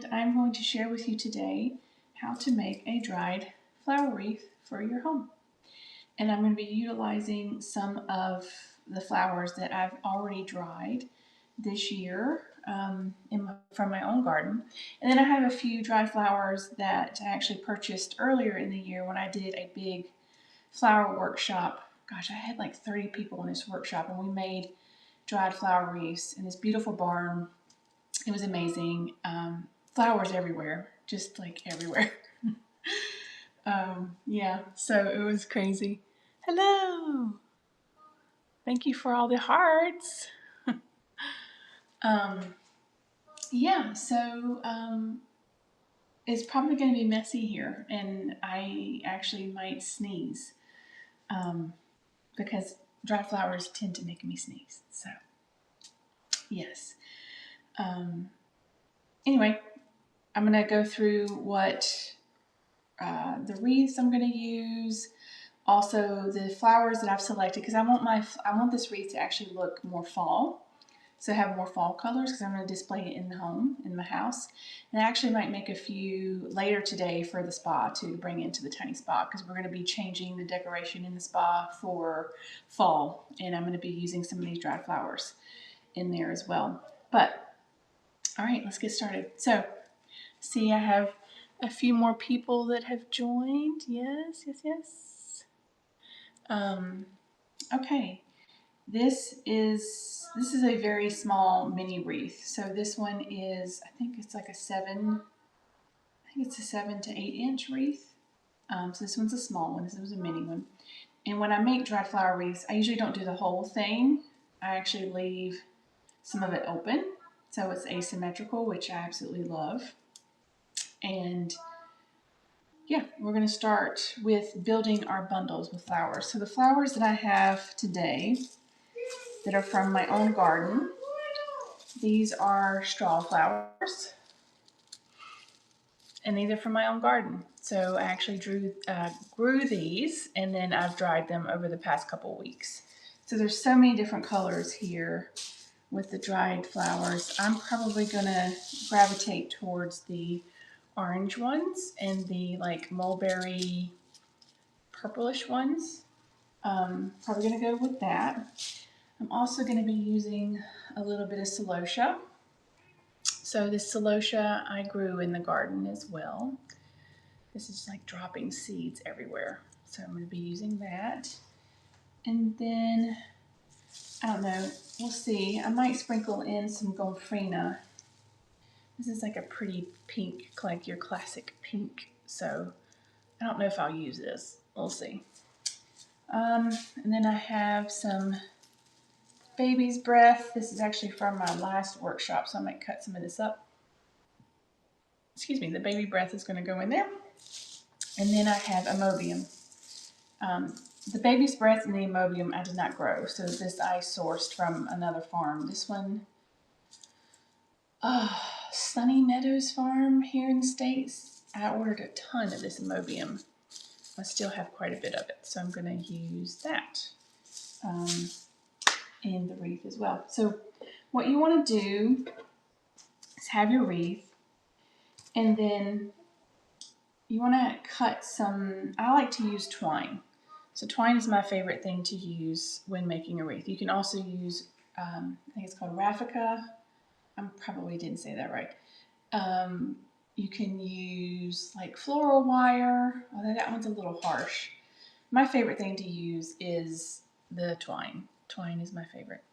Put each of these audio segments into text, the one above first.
and I'm going to share with you today how to make a dried flower wreath for your home. And I'm going to be utilizing some of the flowers that I've already dried this year from my own garden. And then I have a few dried flowers that I actually purchased earlier in the year when I did a big flower workshop. Gosh, I had like 30 people in this workshop, and we made dried flower wreaths in this beautiful barn. It was amazing. Flowers everywhere, just like everywhere. Yeah, so it was crazy. Hello. Thank you for all the hearts. Yeah, so it's probably going to be messy here, and I actually might sneeze because dry flowers tend to make me sneeze. So, yes. Anyway, I'm going to go through what the wreaths I'm going to use, also the flowers that I've selected, because I want this wreath to actually look more fall, so have more fall colors, because I'm going to display it in the home, in my house. And I actually might make a few later today for the spa to bring into the tiny spa, because we're going to be changing the decoration in the spa for fall, and I'm going to be using some of these dried flowers in there as well. But all right, let's get started. So see, I have a few more people that have joined. Yes. Okay. This is a very small mini wreath. So this one is, I think it's a 7 to 8 inch wreath. So this one's a small one. This one's a mini one. And when I make dried flower wreaths, I usually don't do the whole thing. I actually leave some of it open, so it's asymmetrical, which I absolutely love. And yeah, we're going to start with building our bundles with flowers. So the flowers that I have today that are from my own garden, these are straw flowers, and these are from my own garden. So I actually grew these, and then I've dried them over the past couple weeks. So there's so many different colors here with the dried flowers. I'm probably going to gravitate towards the orange ones and the like mulberry purplish ones. Probably going to go with that. I'm also going to be using a little bit of celosia. So this celosia I grew in the garden as well. This is like dropping seeds everywhere. So I'm going to be using that. And then, I don't know, we'll see. I might sprinkle in some gomphrena. This is like a pretty pink, like your classic pink. So I don't know if I'll use this. We'll see. And then I have some baby's breath. This is actually from my last workshop, so I might cut some of this up. Excuse me, the baby breath is going to go in there. And then I have immobium. The baby's breath and the immobium I did not grow, so this I sourced from another farm. This one, Sunny Meadows Farm here in the States. I ordered a ton of this immobium. I still have quite a bit of it, so I'm going to use that in the wreath as well. So what you want to do is have your wreath, and then you want to cut some, I like to use twine. So twine is my favorite thing to use when making a wreath. You can also use, I think it's called Raffica. I probably didn't say that right. You can use like floral wire, although that one's a little harsh. My favorite thing to use is the twine. Twine is my favorite.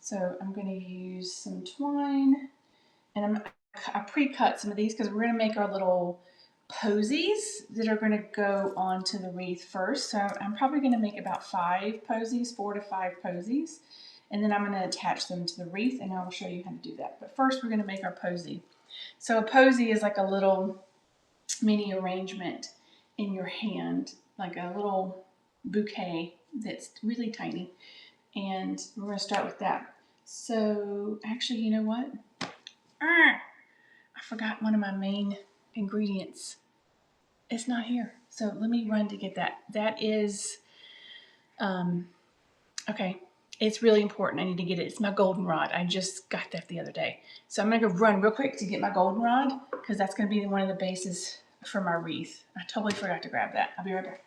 So I'm going to use some twine, and I pre-cut some of these because we're going to make our little posies that are going to go onto the wreath first. So I'm probably going to make about 5 posies, 4 to 5 posies, and then I'm going to attach them to the wreath, and I will show you how to do that. But first we're going to make our posy. So a posy is like a little mini arrangement in your hand, like a little bouquet that's really tiny, and we're going to start with that. So actually, you know what? I forgot one of my main ingredients. It's not here. So let me run to get that. That is, okay, It's really important. I need to get it. It's my goldenrod. I just got that the other day. So I'm going to go run real quick to get my goldenrod because that's going to be one of the bases for my wreath. I totally forgot to grab that. I'll be right back.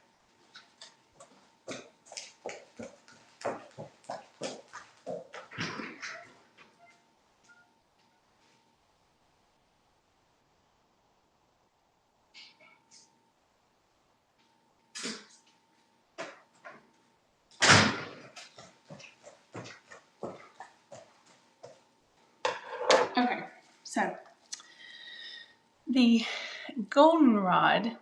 Okay, so the goldenrod,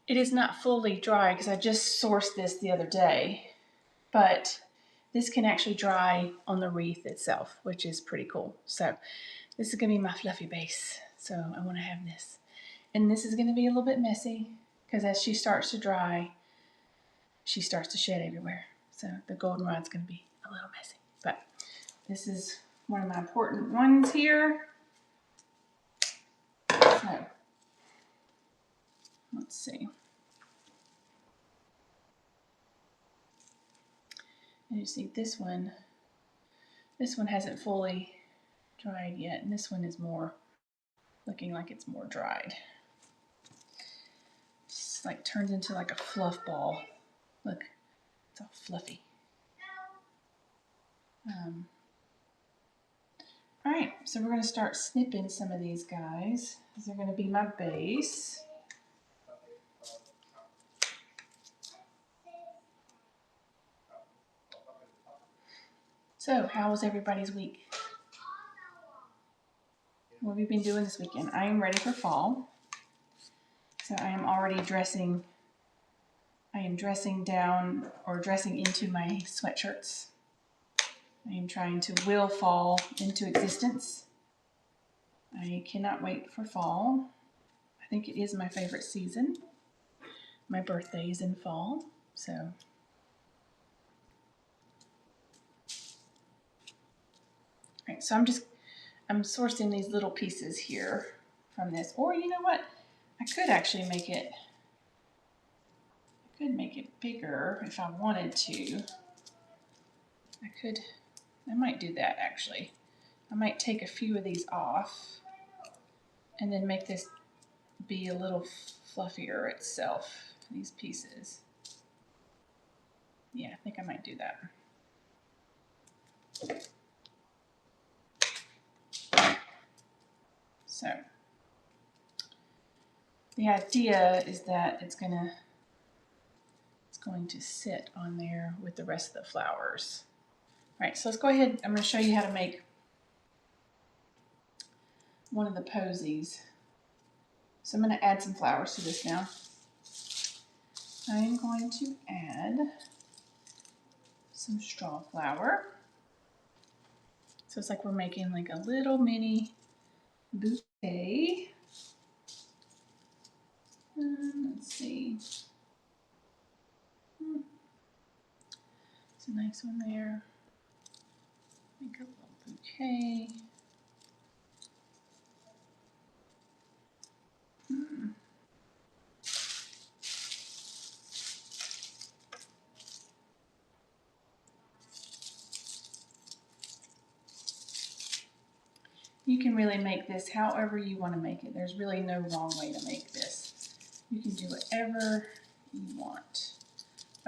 it is not fully dry because I just sourced this the other day, but this can actually dry on the wreath itself, which is pretty cool. So this is going to be my fluffy base. So I want to have this. And this is going to be a little bit messy because as she starts to dry, she starts to shed everywhere. So the goldenrod's going to be a little messy. But this is one of my important ones here. So let's see. And you see this one hasn't fully dried yet, and this one is more looking like it's more dried. It's like turns into like a fluff ball. Look, it's all fluffy. All right, so we're going to start snipping some of these guys. These are going to be my base. So, how was everybody's week? What have you been doing this weekend? I am ready for fall. So I am already dressing. I am dressing down or dressing into my sweatshirts. I am trying to will fall into existence. I cannot wait for fall. I think it is my favorite season. My birthday is in fall, so. All right, so I'm sourcing these little pieces here from this. Or you know what? I could actually make it bigger if I wanted to. I might do that actually. I might take a few of these off and then make this be a little fluffier itself, these pieces. Yeah, I think I might do that. So the idea is that it's going to sit on there with the rest of the flowers. All right, so let's go ahead. I'm going to show you how to make one of the posies. So I'm going to add some flowers to this now. I'm going to add some straw flower. So it's like we're making like a little mini bouquet. Let's see. It's a nice one there. Make a little bouquet. You can really make this however you want to make it. There's really no wrong way to make this. You can do whatever you want.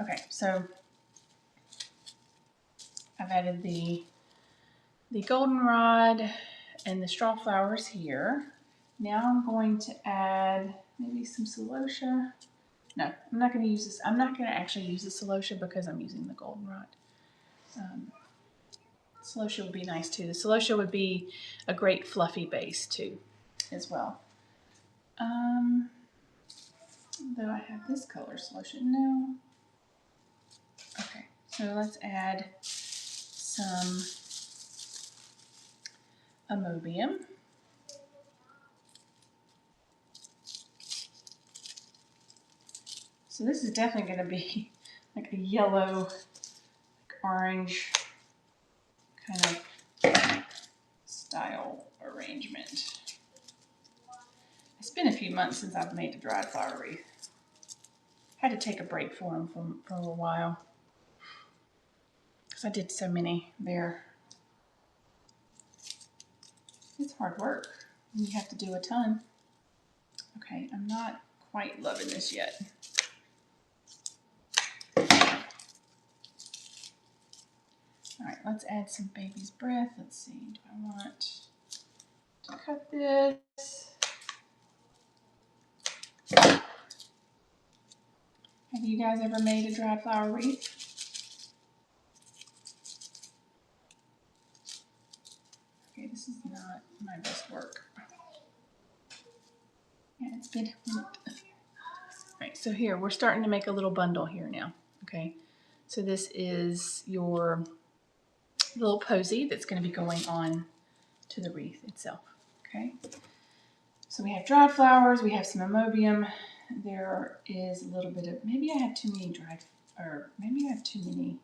Okay, so I've added the goldenrod and the straw flowers here. Now I'm going to add maybe some celosia. No, I'm not going to use this. I'm not going to actually use the celosia because I'm using the goldenrod. Celosia would be nice too. The celosia would be a great fluffy base too, as well. Though I have this color celosia. No. Okay, so let's add some amobium. So this is definitely going to be like a yellow, orange kind of style arrangement. It's been a few months since I've made a dried flower wreath. Had to take a break for them for a while. because I did so many there. It's hard work. You have to do a ton. Okay, I'm not quite loving this yet. All right, let's add some baby's breath. Let's see, do I want to cut this? Have you guys ever made a dried flower wreath? Okay, this is not my best work. Yeah, it's been. All right, so here, we're starting to make a little bundle here now, okay? So this is your little posy that's going to be going on to the wreath itself, okay? So we have dried flowers, we have some amobium. There is a little bit of, maybe I have too many dried, or maybe I have too many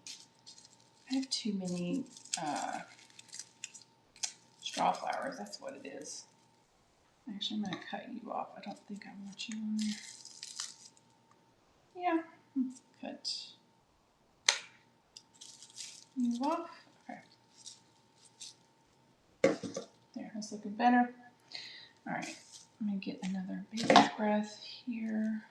straw flowers, that's what it is. Actually, I'm going to cut you off. I don't think I want you on there. Yeah, cut you off. Okay. There, that's looking better. All right, I'm going to get another baby's breath here.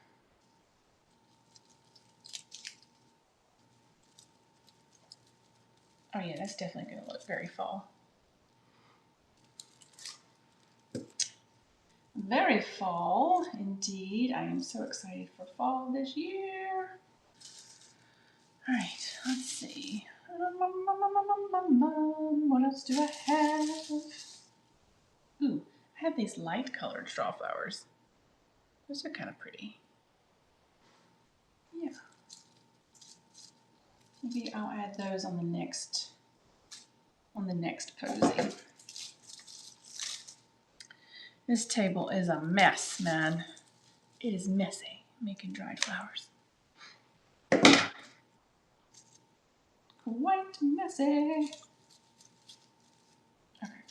Oh yeah, that's definitely going to look very fall. Very fall, indeed. I am so excited for fall this year. All right, let's see. What else do I have? Ooh, I have these light colored straw flowers. Those are kind of pretty. Yeah. Maybe I'll add those on the next posy. This table is a mess, man. It is messy making dried flowers. Quite messy. Okay.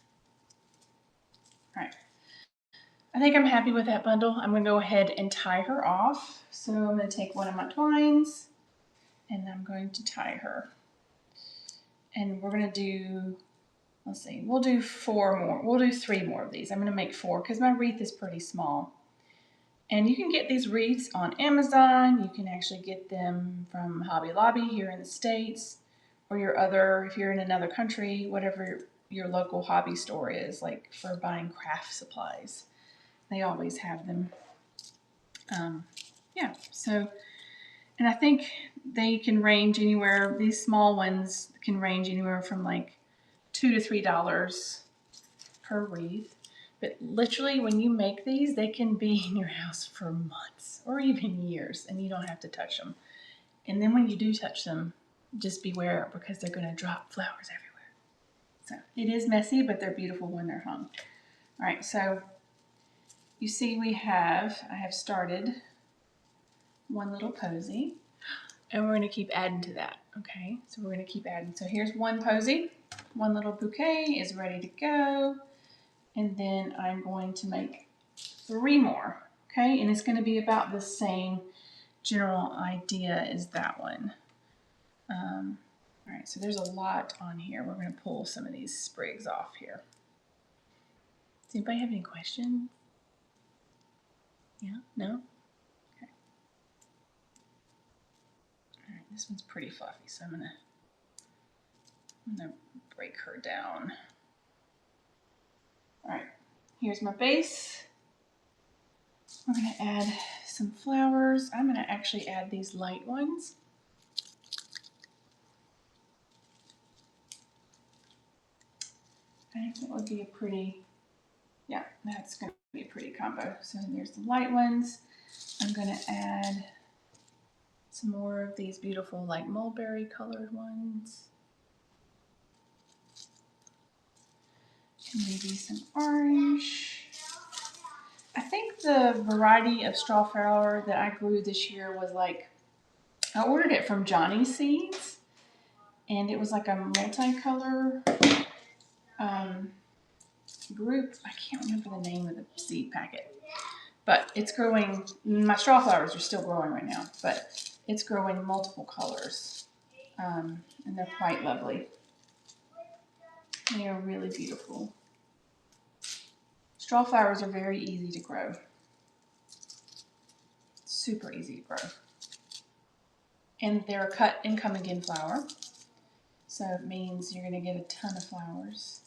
All right. I think I'm happy with that bundle. I'm going to go ahead and tie her off. So I'm going to take one of my twines and I'm going to tie her. And we're going to do, let's see, we'll do 4 more. We'll do 3 more of these. I'm going to make 4 because my wreath is pretty small. And you can get these wreaths on Amazon. You can actually get them from Hobby Lobby here in the States, or if you're in another country, whatever your local hobby store is, like for buying craft supplies. They always have them. Yeah, so, and I think they can range anywhere, these small ones can range anywhere from like $2 to $3 per wreath. But literally, when you make these, they can be in your house for months or even years, and you don't have to touch them. And then when you do touch them, just beware because they're going to drop flowers everywhere. So it is messy, but they're beautiful when they're hung. All right, so you see I have started one little posy, and we're going to keep adding to that, okay? So we're going to keep adding. So here's one posy. One little bouquet is ready to go. And then I'm going to make 3 more, okay? And it's going to be about the same general idea as that one. All right, so there's a lot on here. We're going to pull some of these sprigs off here. Does anybody have any questions? Yeah? No? Okay. All right, this one's pretty fluffy, so I'm gonna break her down. All right, here's my base. We're gonna add some flowers. I'm gonna actually add these light ones. I think that would be a pretty, yeah, that's gonna be a pretty combo. So there's the light ones. I'm gonna add some more of these beautiful like mulberry colored ones. And maybe some orange. I think the variety of straw flower that I grew this year was like, I ordered it from Johnny Seeds, and it was like a multicolor group. I can't remember the name of the seed packet, but it's growing. My straw flowers are still growing right now, but it's growing multiple colors. and they're quite lovely. They are really beautiful. Straw flowers are very easy to grow. Super easy to grow. And they're a cut and come again flower. So it means you're gonna get a ton of flowers.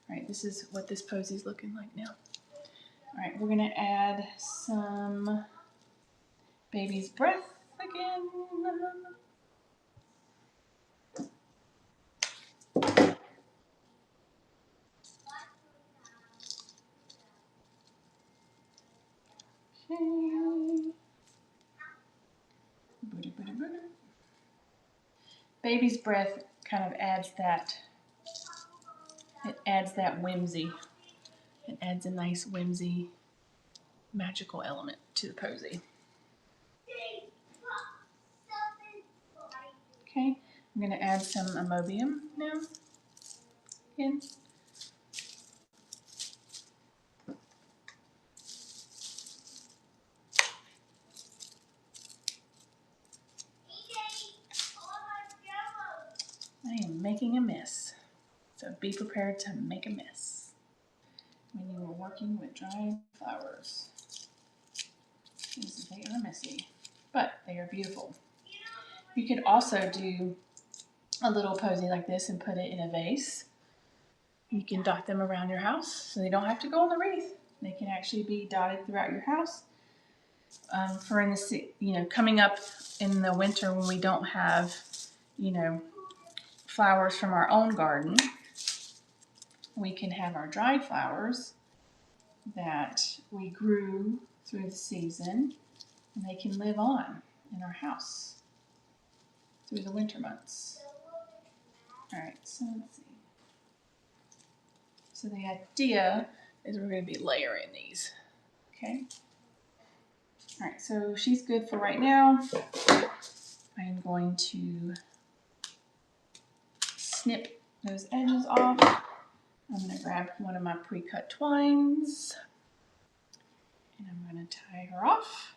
All right, this is what this posy is looking like now. All right, we're gonna add some baby's breath again. Okay. Baby's breath kind of adds that, it adds that whimsy. It adds a nice whimsy, magical element to the posy. Okay, I'm going to add some amobium now. Again. I am making a mess, so be prepared to make a mess when you are working with dried flowers. They are messy, but they are beautiful. You could also do a little posy like this and put it in a vase. You can dot them around your house so they don't have to go on the wreath. They can actually be dotted throughout your house. For in the, coming up in the winter when we don't have, flowers from our own garden, we can have our dried flowers that we grew through the season, and they can live on in our house through the winter months. All right, so let's see. So the idea is we're going to be layering these, okay? All right, so she's good for right now. I am going to snip those edges off. I'm going to grab one of my pre-cut twines and I'm going to tie her off.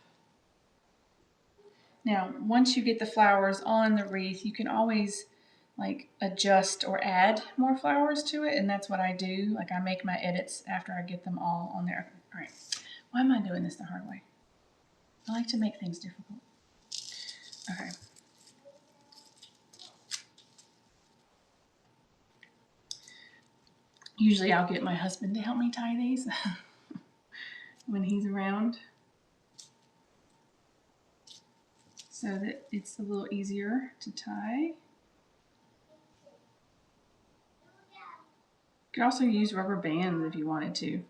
Now, once you get the flowers on the wreath, you can always like adjust or add more flowers to it, and that's what I do. Like I make my edits after I get them all on there. All right, why am I doing this the hard way? I like to make things difficult. Okay. Usually I'll get my husband to help me tie these when he's around, so that it's a little easier to tie. You could also use rubber bands if you wanted to.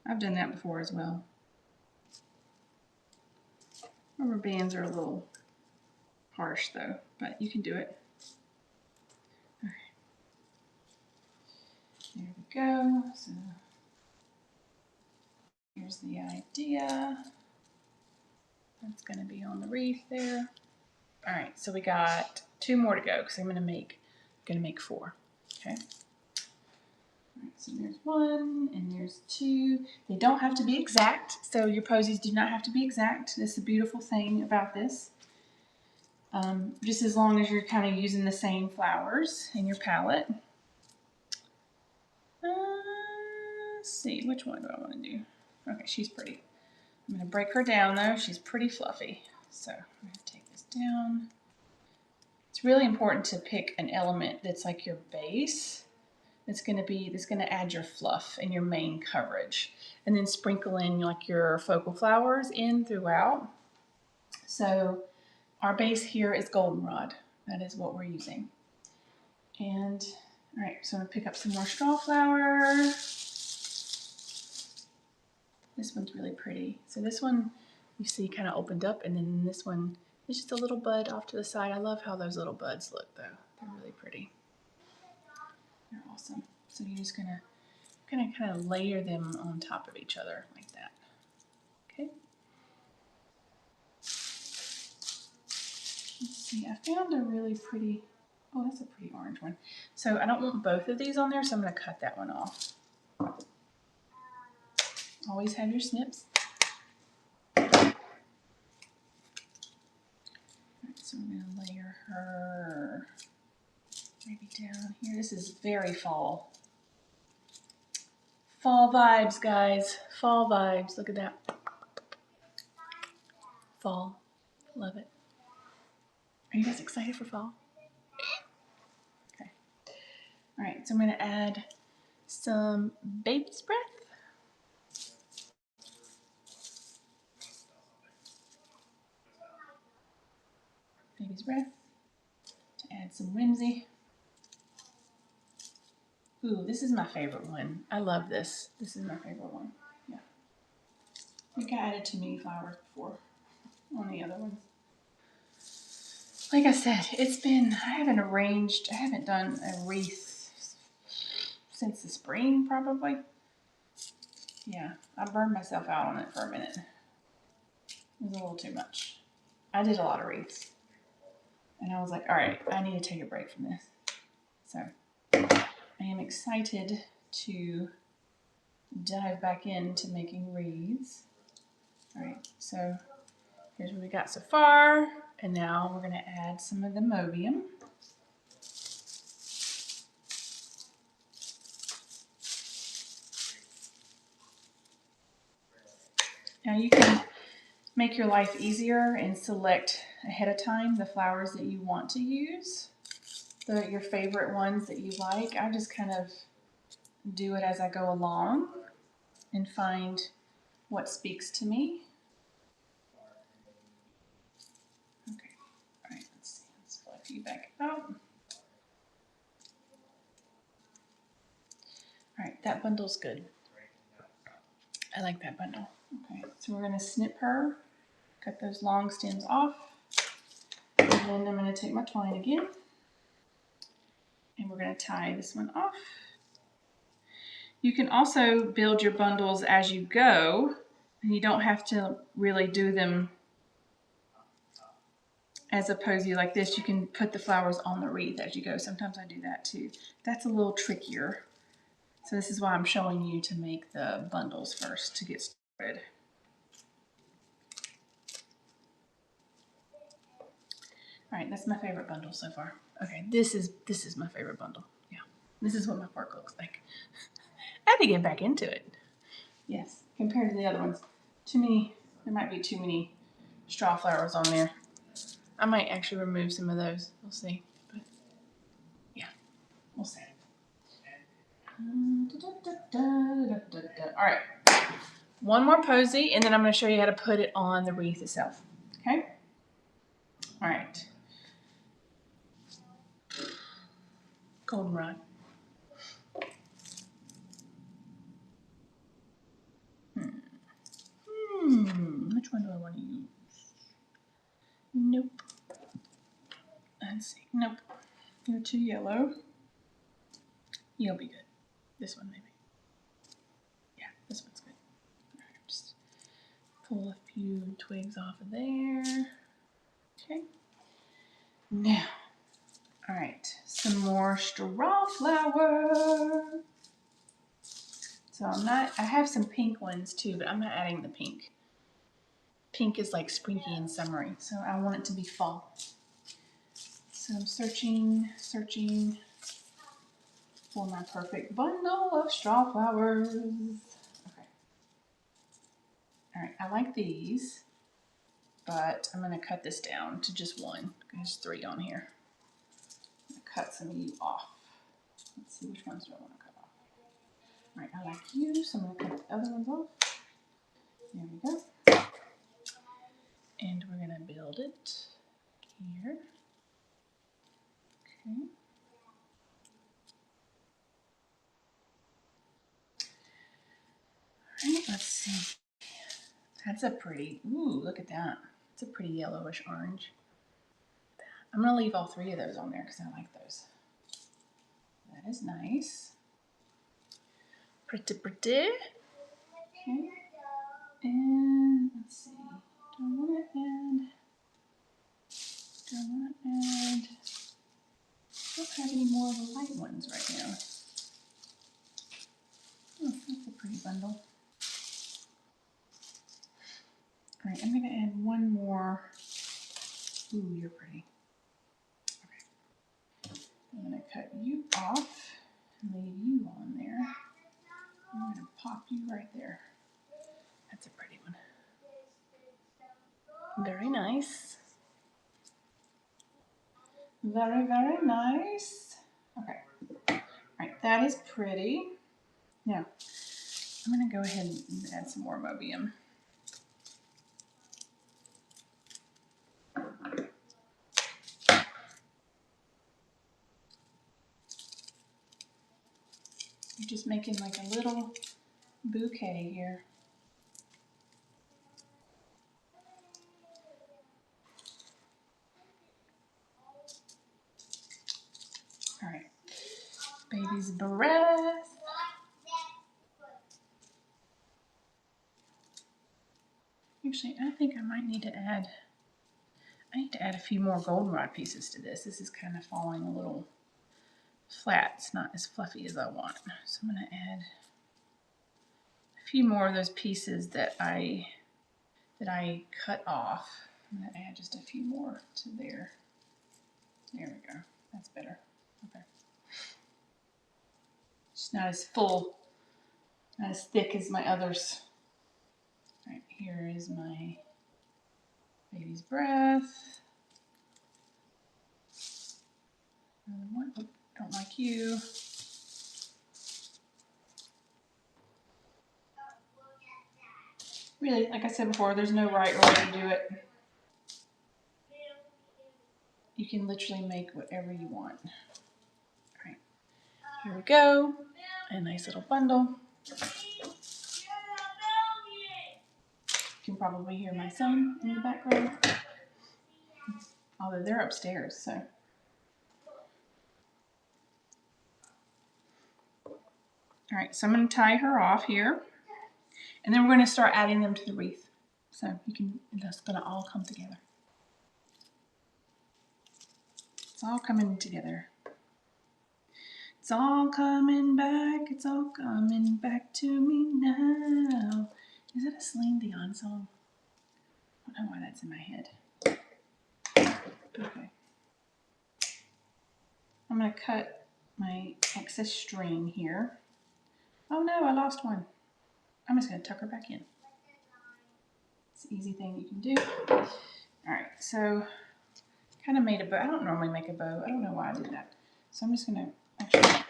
I've done that before as well. Rubber bands are a little harsh though, but you can do it. All right. There we go. So here's the idea. That's going to be on the wreath there. All right, so we got 2 more to go because I'm going to make 4. Okay. All right, so there's 1 and there's 2. They don't have to be exact, so your posies do not have to be exact. That's the beautiful thing about this. Just as long as you're kind of using the same flowers in your palette. Let's see, which one do I want to do? Okay, she's pretty. I'm going to break her down though. She's pretty fluffy. So I'm going to take this down. It's really important to pick an element that's like your base. That's going to add your fluff and your main coverage. And then sprinkle in like your focal flowers in throughout. So our base here is goldenrod. That is what we're using. And all right, so I'm going to pick up some more straw flower. This one's really pretty. So this one you see kind of opened up, and then this one is just a little bud off to the side. I love how those little buds look though. They're really pretty. They're awesome. So you're just gonna kind of layer them on top of each other like that. Okay. Let's see, I found a really pretty, oh, that's a pretty orange one. So I don't want both of these on there, so I'm gonna cut that one off. Always have your snips. So we're going to layer her down here. This is very fall. Fall vibes, guys. Fall vibes. Look at that. Fall. Love it. Are you guys excited for fall? Okay. All right, so I'm gonna add some baby's breath. Baby's breath. To add some whimsy. Ooh, this is my favorite one. I love this. This is my favorite one. Yeah. I think I added too many flowers before on the other ones. Like I said, I haven't done a wreath since the spring probably. Yeah, I burned myself out on it for a minute. It was a little too much. I did a lot of wreaths. And I was like, all right, I need to take a break from this. So I am excited to dive back into making wreaths. All right, so here's what we got so far. And now we're gonna add some of the Mobium. Now you can make your life easier and select ahead of time the flowers that you want to use, your favorite ones that you like. I just kind of do it as I go along and find what speaks to me. Okay, all right, let's see, let's pull a few back out. All right, that bundle's good. I like that bundle. Okay, so we're gonna snip her, cut those long stems off, and then I'm gonna take my twine again, and we're gonna tie this one off. You can also build your bundles as you go, and you don't have to really do them as opposed to like this. You can put the flowers on the wreath as you go. Sometimes I do that too. That's a little trickier. So this is why I'm showing you to make the bundles first to get started. All right, that's my favorite bundle so far. Okay, this is my favorite bundle. Yeah, this is what my park looks like. I had to get back into it. Yes, compared to the other ones. Too many, there might be too many straw flowers on there. I might actually remove some of those. We'll see. But yeah, we'll see. All right, one more posy, and then I'm going to show you how to put it on the wreath itself. Okay? All right. Goldenrod. Which one do I want to use? Nope. Let's see. Nope. You're too yellow. You'll be good. This one maybe. Yeah, this one's good. All right, just pull a few twigs off of there. Okay. Now, all right, some more straw flower. So I have some pink ones too, but I'm not adding the pink. Pink is like springy and summery, so I want it to be fall. So I'm searching for my perfect bundle of straw flowers. Okay. All right, I like these, but I'm gonna cut this down to just one. There's 3 on here. I'm gonna cut some of you off. Let's see, which ones do I want to cut off? All right, I like you, so I'm gonna cut the other ones off. There we go. And we're gonna build it here. Okay. All right, let's see. That's a pretty, ooh, look at that. It's a pretty yellowish orange. I'm gonna leave all 3 of those on there because I like those. That is nice. Pretty, pretty. Okay. And let's see. Do I want to add? I don't have any more of the light ones right now. Oh, that's a pretty bundle. All right, I'm going to add one more. Ooh, you're pretty. Okay. I'm going to cut you off and leave you on there. I'm going to pop you right there. That's a pretty one. Very nice. Very, very nice. Okay. All right, that is pretty. Now, I'm going to go ahead and add some more Mobium. I'm just making like a little bouquet here. All right, baby's breath. Actually, I think I might need to add, a few more goldenrod pieces to this. This is kind of falling a little flat. It's not as fluffy as I want. So I'm going to add a few more of those pieces that I cut off. I'm going to add just a few more to there. There we go. That's better. Okay. It's not as full, not as thick as my others. All right, here is my baby's breath. Another one. Oh, don't like you. Really, like I said before, there's no right or way to do it. You can literally make whatever you want. All right, here we go. A nice little bundle. You can probably hear my son in the background, although they're upstairs, so. All right, so I'm going to tie her off here, and then we're going to start adding them to the wreath. So that's going to all come together. It's all coming together. It's all coming back. It's all coming back to me now. Is that a Celine Dion song? I don't know why that's in my head. Okay. I'm going to cut my excess string here. Oh no, I lost one. I'm just going to tuck her back in. It's an easy thing you can do. All right, so kind of made a bow. I don't normally make a bow. I don't know why I did that. So I'm just going to actually,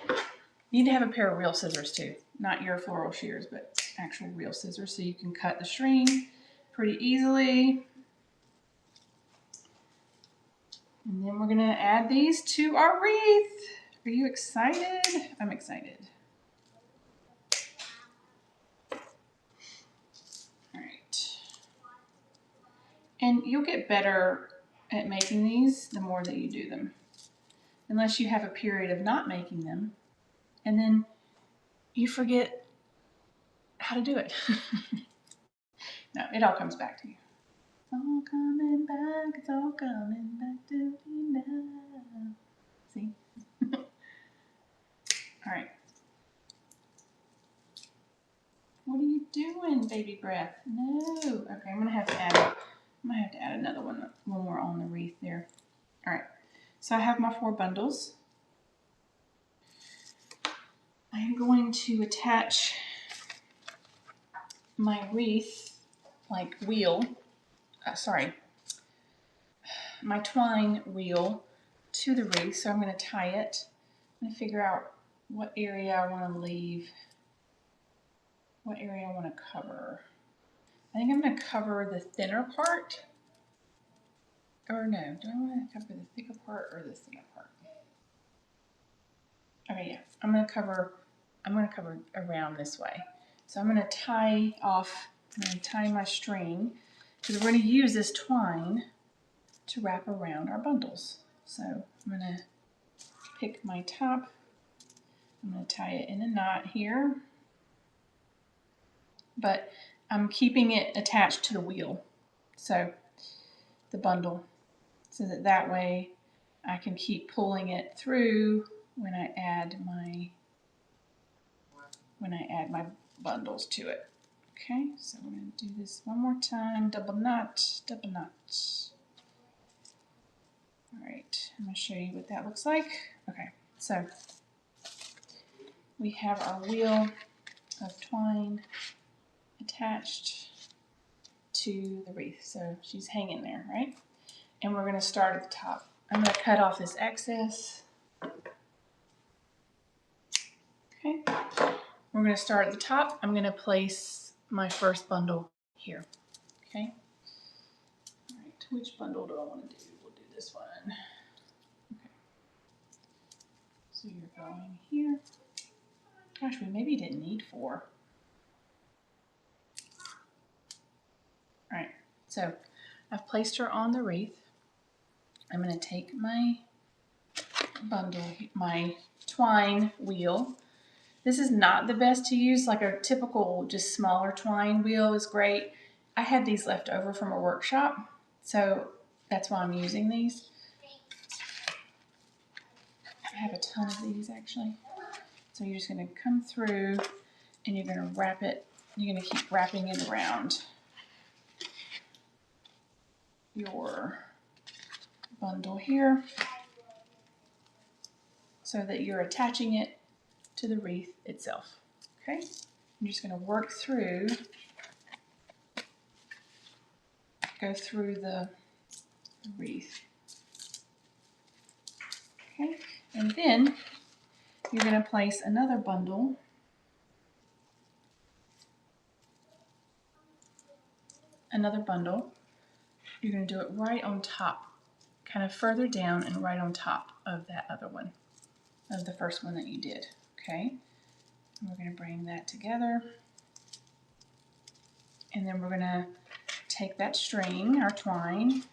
you need to have a pair of real scissors too. Not your floral shears, but actual real scissors so you can cut the string pretty easily. And then we're going to add these to our wreath. Are you excited? I'm excited. All right. And you'll get better at making these the more that you do them. Unless you have a period of not making them, and then you forget how to do it. No, it all comes back to you. It's all coming back, it's all coming back to me now. See? All right. What are you doing, baby breath? No. Okay, I'm gonna have to add another one more on the wreath there. All right. So I have my 4 bundles. I am going to attach my wreath, like wheel, my twine wheel to the wreath. So I'm going to tie it. I'm going to figure out what area I want to leave, what area I want to cover. I think I'm going to cover the thinner part. Or no, do I want to cover the thicker part or the thinner part? Okay, yeah, I'm going to cover around this way. So I'm going to tie my string because we're going to use this twine to wrap around our bundles. So I'm going to pick my top. I'm going to tie it in a knot here, but I'm keeping it attached to the wheel, so the bundle, so that way I can keep pulling it through when I add my bundles to it. Okay, so we're going to do this one more time. Double knot, double knot. All right, I'm going to show you what that looks like. Okay, so we have our wheel of twine attached to the wreath. So she's hanging there, right? And we're going to start at the top. I'm going to cut off this excess. Okay. We're going to start at the top. I'm going to place my first bundle here. Okay. All right. Which bundle do I want to do? We'll do this one. Okay. So you're going here. Gosh, we maybe didn't need 4. All right. So I've placed her on the wreath. I'm going to take my bundle, my twine wheel. This is not the best to use. Like a typical just smaller twine wheel is great. I had these left over from a workshop, so that's why I'm using these. I have a ton of these actually. So you're just going to come through and you're going to wrap it. You're going to keep wrapping it around your bundle here so that you're attaching it to the wreath itself. Okay? I'm just going to work through, go through the wreath. Okay? And then you're going to place another bundle You're going to do it right on top, kind of further down and right on top of that other one, of the first one that you did. Okay? And we're going to bring that together. And then we're going to take that string, our twine,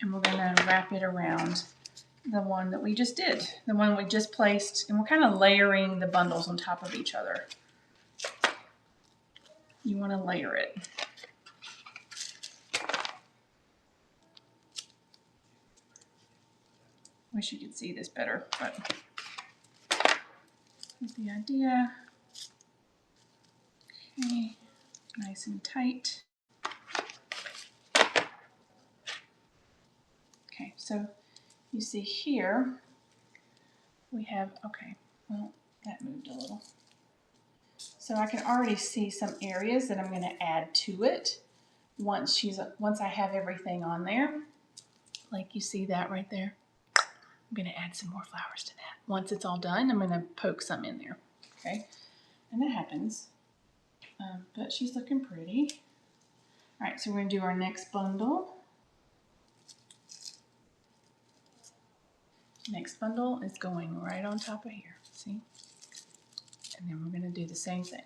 and we're going to wrap it around the one that we just did, the one we just placed, and we're kind of layering the bundles on top of each other. You want to layer it. Wish you could see this better, but that's the idea. Okay, nice and tight. Okay, so you see here we have, okay, well, that moved a little. So I can already see some areas that I'm going to add to it once I have everything on there. Like you see that right there. I'm going to add some more flowers to that. Once it's all done, I'm going to poke some in there. Okay, and that happens. But she's looking pretty. All right, so we're going to do our next bundle. Next bundle is going right on top of here. See? And then we're going to do the same thing.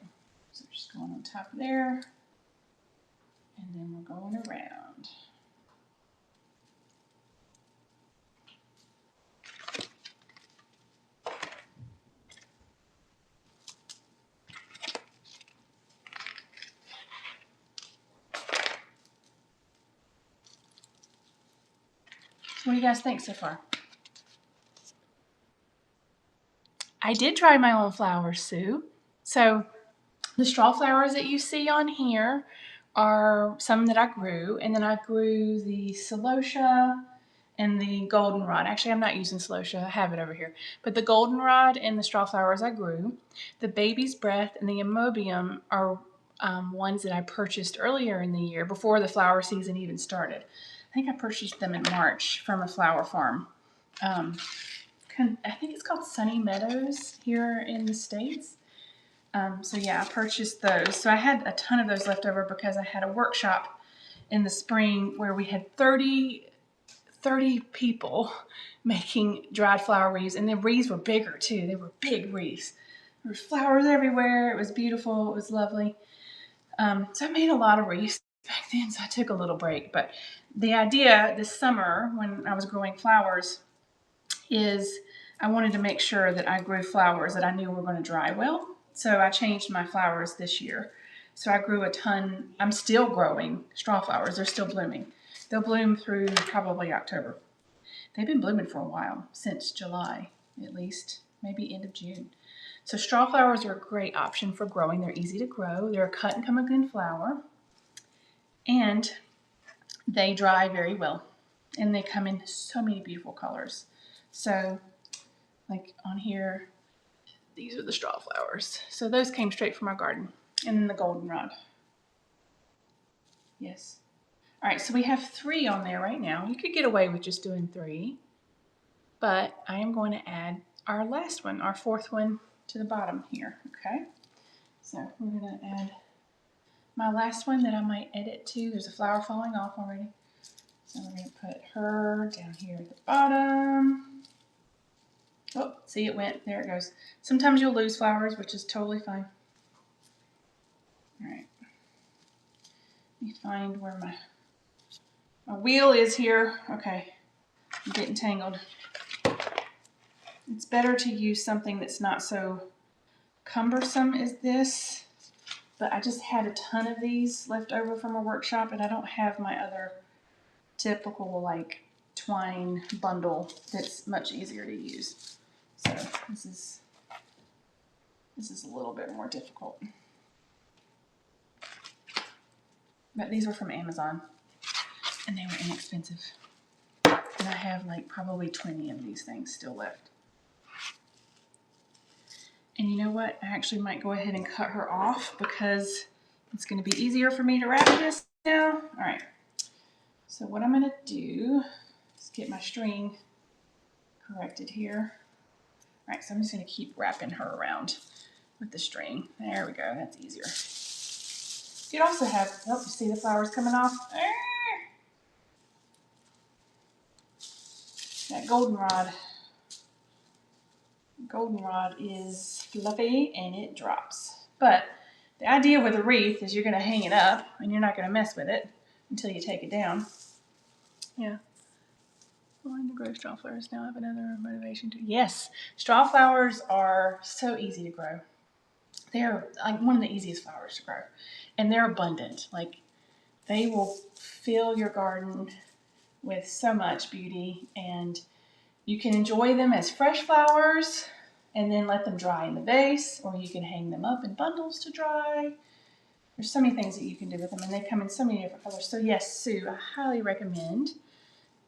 So just going on top there, and then we're going around. What do you guys think so far? I did try my own flowers, Sue. So the straw flowers that you see on here are some that I grew, and then I grew the celosia and the goldenrod. Actually, I'm not using celosia. I have it over here. But the goldenrod and the straw flowers I grew. The baby's breath and the amoebium are ones that I purchased earlier in the year, before the flower season even started. I think I purchased them in March from a flower farm. I think it's called Sunny Meadows here in the States. So yeah, I purchased those. So I had a ton of those left over because I had a workshop in the spring where we had 30 people making dried flower wreaths, and the wreaths were bigger too. They were big wreaths. There were flowers everywhere. It was beautiful. It was lovely. So I made a lot of wreaths back then, so I took a little break. But the idea this summer when I was growing flowers is I wanted to make sure that I grew flowers that I knew were going to dry well. So I changed my flowers this year. So I grew a ton. I'm still growing straw flowers. They're still blooming. They'll bloom through probably October. They've been blooming for a while, since July at least, maybe end of June. So straw flowers are a great option for growing. They're easy to grow. They're a cut and come again flower. And they dry very well. And they come in so many beautiful colors. So like on here, these are the straw flowers. So those came straight from our garden. And then the goldenrod. Yes. All right, so we have 3 on there right now. You could get away with just doing 3, but I am going to add our last one, our 4th one to the bottom here, okay? So we're gonna add my last one that I might edit to. There's a flower falling off already. So we're gonna put her down here at the bottom. Oh, see, it went, there it goes. Sometimes you'll lose flowers, which is totally fine. All right, let me find where my wheel is here. Okay, I'm getting tangled. It's better to use something that's not so cumbersome as this, but I just had a ton of these left over from a workshop, and I don't have my other typical like twine bundle that's much easier to use. So this is a little bit more difficult. But these were from Amazon and they were inexpensive. And I have like probably 20 of these things still left. And you know what? I actually might go ahead and cut her off because it's going to be easier for me to wrap this now. All right. So what I'm going to do is get my string corrected here. All right, so I'm just going to keep wrapping her around with the string. There we go. That's easier. You could also have, oh, you see the flowers coming off? That goldenrod is fluffy and it drops. But the idea with a wreath is you're going to hang it up and you're not going to mess with it until you take it down. Yeah. Wanting to grow straw flowers now. I have another motivation to. Yes, straw flowers are so easy to grow. They're like one of the easiest flowers to grow. And they're abundant. Like they will fill your garden with so much beauty, and you can enjoy them as fresh flowers and then let them dry in the vase, or you can hang them up in bundles to dry. There's so many things that you can do with them, and they come in so many different colors. So yes, Sue, I highly recommend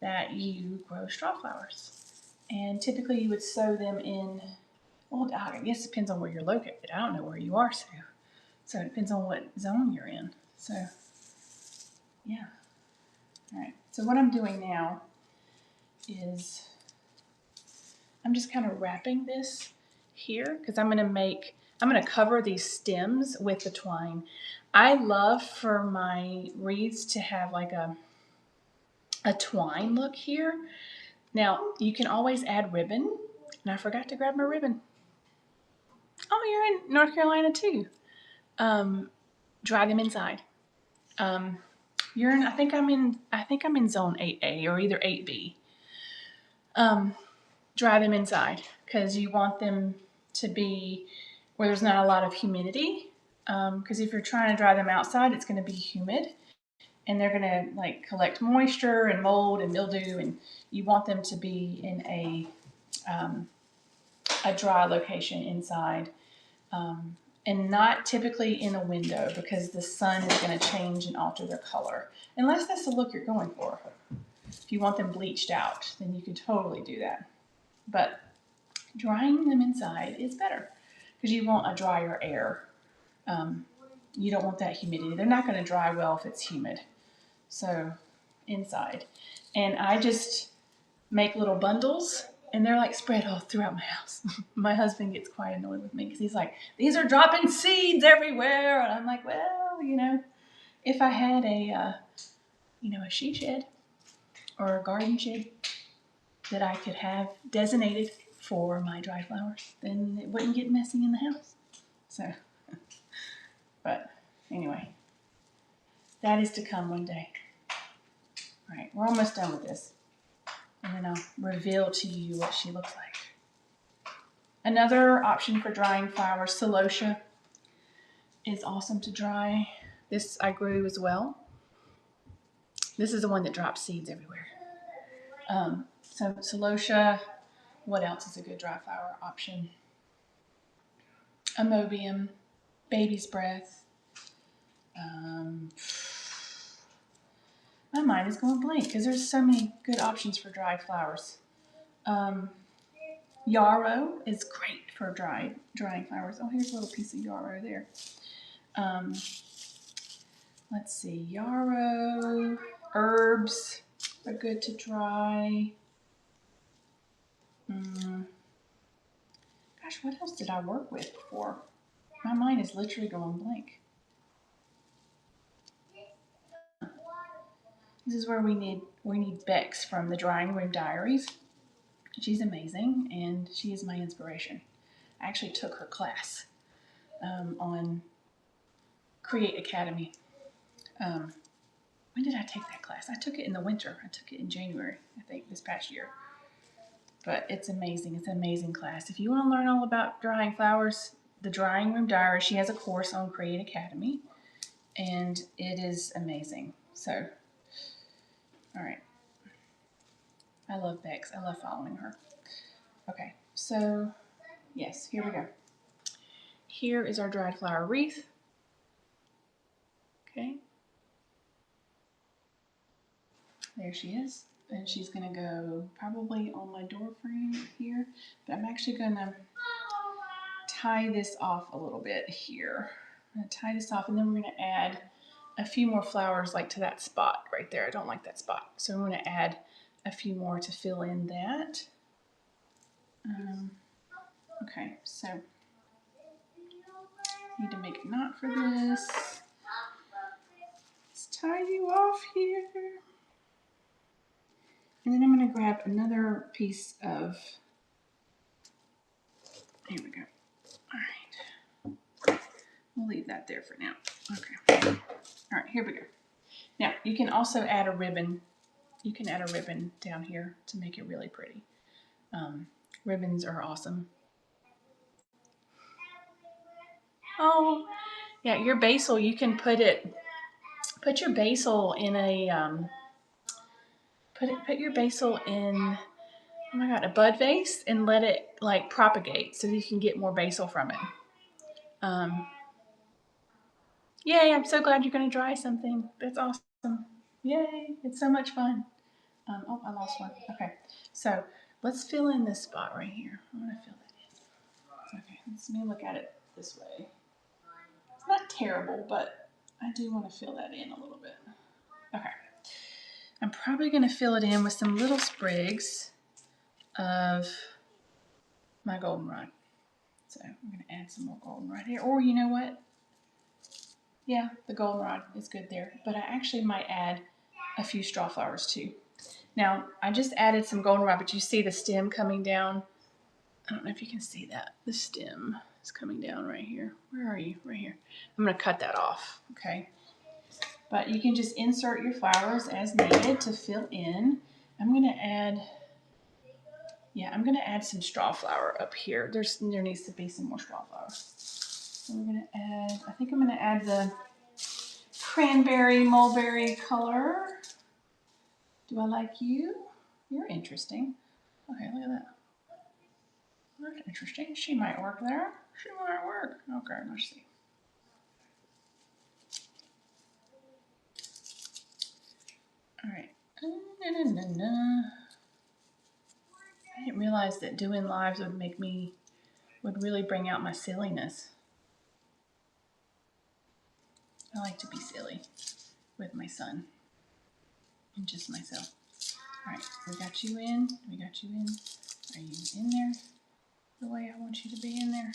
that you grow straw flowers. And typically you would sow them in, well, I guess it depends on where you're located. I don't know where you are, Sue. So it depends on what zone you're in. So, yeah. All right, so what I'm doing now is I'm just kind of wrapping this here because I'm going to cover these stems with the twine. I love for my wreaths to have like a twine look here. Now, you can always add ribbon, and I forgot to grab my ribbon. Oh, you're in North Carolina too. Dry them inside. You're in, I think I'm in zone 8A or either 8B. Dry them inside because you want them to be where there's not a lot of humidity. Because if you're trying to dry them outside, it's going to be humid, and they're going to like collect moisture and mold and mildew, and you want them to be in a dry location inside. And not typically in a window because the sun is going to change and alter their color. Unless that's the look you're going for. If you want them bleached out, then you can totally do that. But drying them inside is better because you want a drier air. You don't want that humidity. They're not going to dry well if it's humid. So inside. And I just make little bundles, and they're like spread all throughout my house. My husband gets quite annoyed with me because he's like, these are dropping seeds everywhere. And I'm like, well, you know, if I had a she shed or a garden shed that I could have designated for my dry flowers, then it wouldn't get messy in the house. So, but anyway, that is to come one day. All right, we're almost done with this. And then I'll reveal to you what she looks like. Another option for drying flowers, celosia, is awesome to dry. This I grew as well. This is the one that drops seeds everywhere. So celosia, what else is a good dry flower option? Amobium, baby's breath. My mind is going blank because there's so many good options for dried flowers. Yarrow is great for drying flowers. Oh, here's a little piece of yarrow there. Um, let's see, yarrow, herbs are good to dry. Gosh, what else did I work with before? My mind is literally going blank. This is where we need Bex from the Drying Room Diaries. She's amazing, and she is my inspiration. I actually took her class on Create Academy. When did I take that class? I took it in the winter. I took it in January, I think, this past year. But it's amazing. It's an amazing class. If you want to learn all about drying flowers, the Drying Room Diary, she has a course on Create Academy, and it is amazing. So, all right. I love Bex. I love following her. Okay, so yes, here we go. Here is our dried flower wreath. Okay. There she is. And she's going to go probably on my door frame here. But I'm actually going to tie this off a little bit here. I'm going to tie this off, and then we're going to add a few more flowers like to that spot right there. I don't like that spot. So I'm going to add a few more to fill in that. Okay, so need to make a knot for this. Let's tie you off here. And then I'm going to grab another piece of, here we go. All right. We'll leave that there for now. Okay. All right, here we go. Now, you can also add a ribbon. You can add a ribbon down here to make it really pretty. Ribbons are awesome. Oh, yeah, your basil, you can put your basil in a, put your basil in, oh my God, a bud vase and let it like propagate so you can get more basil from it. Yay, I'm so glad you're going to dry something. That's awesome. Yay, it's so much fun. Oh, I lost one. Okay, so let's fill in this spot right here. I want to fill that in. Okay, let me look at it this way. It's not terrible, but I do want to fill that in a little bit. Okay, I'm probably going to fill it in with some little sprigs of my goldenrod. So I'm going to add some more goldenrod here. Or you know what? Yeah, the goldenrod is good there. But I actually might add a few straw flowers too. Now, I just added some goldenrod, but you see the stem coming down. I don't know if you can see that. The stem is coming down right here. Where are you? Right here. I'm going to cut that off, okay? But you can just insert your flowers as needed to fill in. I'm going to add, I'm going to add some straw flower up here. There needs to be some more straw flower. So we're going to add, I think I'm going to add the cranberry mulberry color. Do I like you? You're interesting. Okay, look at that. That's interesting. She might work there. She might work. Okay, let's see. All right. I didn't realize that doing lives would really bring out my silliness. I like to be silly with my son and just myself. All right, we got you in. We got you in. Are you in there the way I want you to be in there?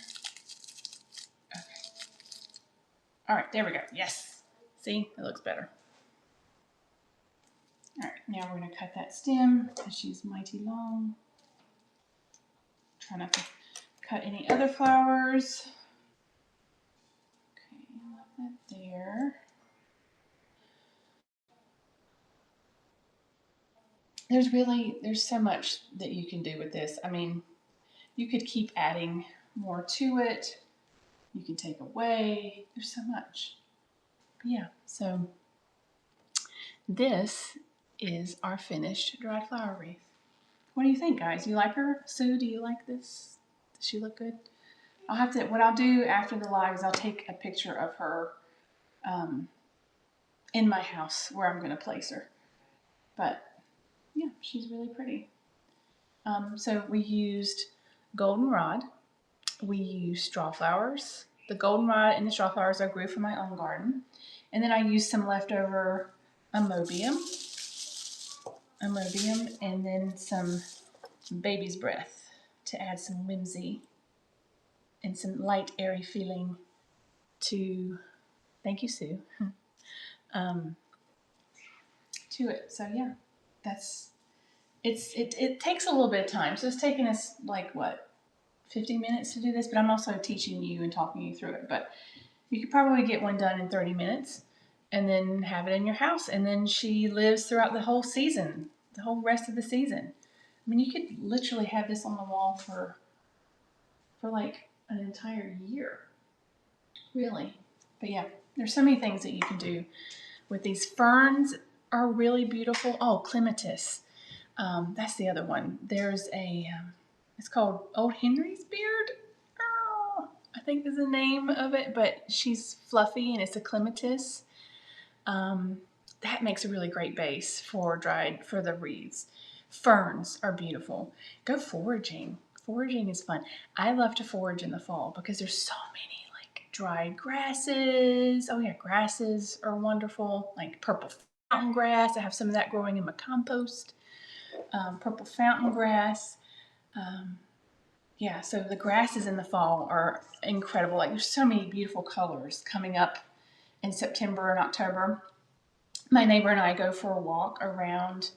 Okay. All right, there we go. Yes. See, it looks better. All right, now we're going to cut that stem because she's mighty long. Try not to cut any other flowers. Okay, let that there. There's so much that you can do with this. I mean, you could keep adding more to it. You can take away. There's so much. But yeah, so this is our finished dried flower wreath. What do you think, guys? You like her? Sue, do you like this? Does she look good? What I'll do after the live is I'll take a picture of her in my house where I'm going to place her. But yeah, she's really pretty. So we used goldenrod. We use straw flowers. The goldenrod and the straw flowers I grew from my own garden. And then I used some leftover amobium, and then some baby's breath to add some whimsy and some light, airy feeling to, thank you, Sue, to it. So yeah, that's, it takes a little bit of time. So it's taken us like what, 50 minutes to do this, but I'm also teaching you and talking you through it. But you could probably get one done in 30 minutes and then have it in your house. And then she lives throughout the whole season, the whole rest of the season. I mean, you could literally have this on the wall for like an entire year, really. But yeah, there's so many things that you can do with these. Ferns are really beautiful. Oh, clematis. That's the other one. There's a, it's called Old Henry's Beard. Oh, I think is the name of it, but she's fluffy and it's a clematis. That makes a really great base for the wreaths. Ferns are beautiful. Go foraging. Foraging is fun. I love to forage in the fall because there's so many like dried grasses. Oh yeah, grasses are wonderful. Like purple fountain grass. I have some of that growing in my compost. Purple fountain grass. Yeah, so the grasses in the fall are incredible. Like there's so many beautiful colors coming up in September and October. My neighbor and I go for a walk around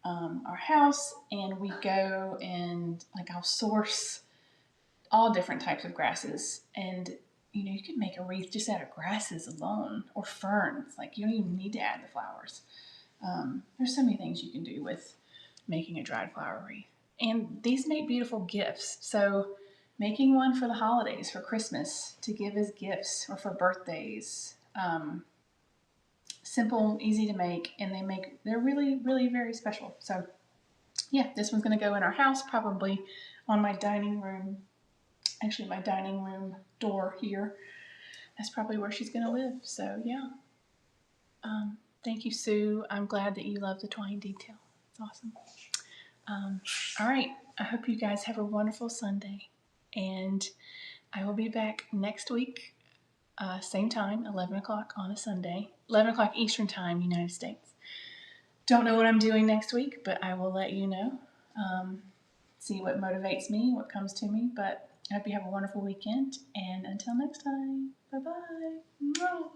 our house, and we go and like I'll source all different types of grasses, and you can make a wreath just out of grasses alone or ferns. Like you don't even need to add the flowers. There's so many things you can do with making a dried flower wreath, and these make beautiful gifts. So making one for the holidays, for Christmas, to give as gifts, or for birthdays. Simple, easy to make, and they're really, really very special. So yeah, this one's going to go in our house, probably on my dining room, actually my dining room door here. That's probably where she's going to live. So yeah, thank you, Sue. I'm glad that you love the twine detail. It's awesome. All right, I hope you guys have a wonderful Sunday, and I will be back next week, same time, 11 o'clock on a Sunday, 11 o'clock Eastern Time, United States. Don't know what I'm doing next week, but I will let you know. See what motivates me, what comes to me. But I hope you have a wonderful weekend. And until next time, bye-bye.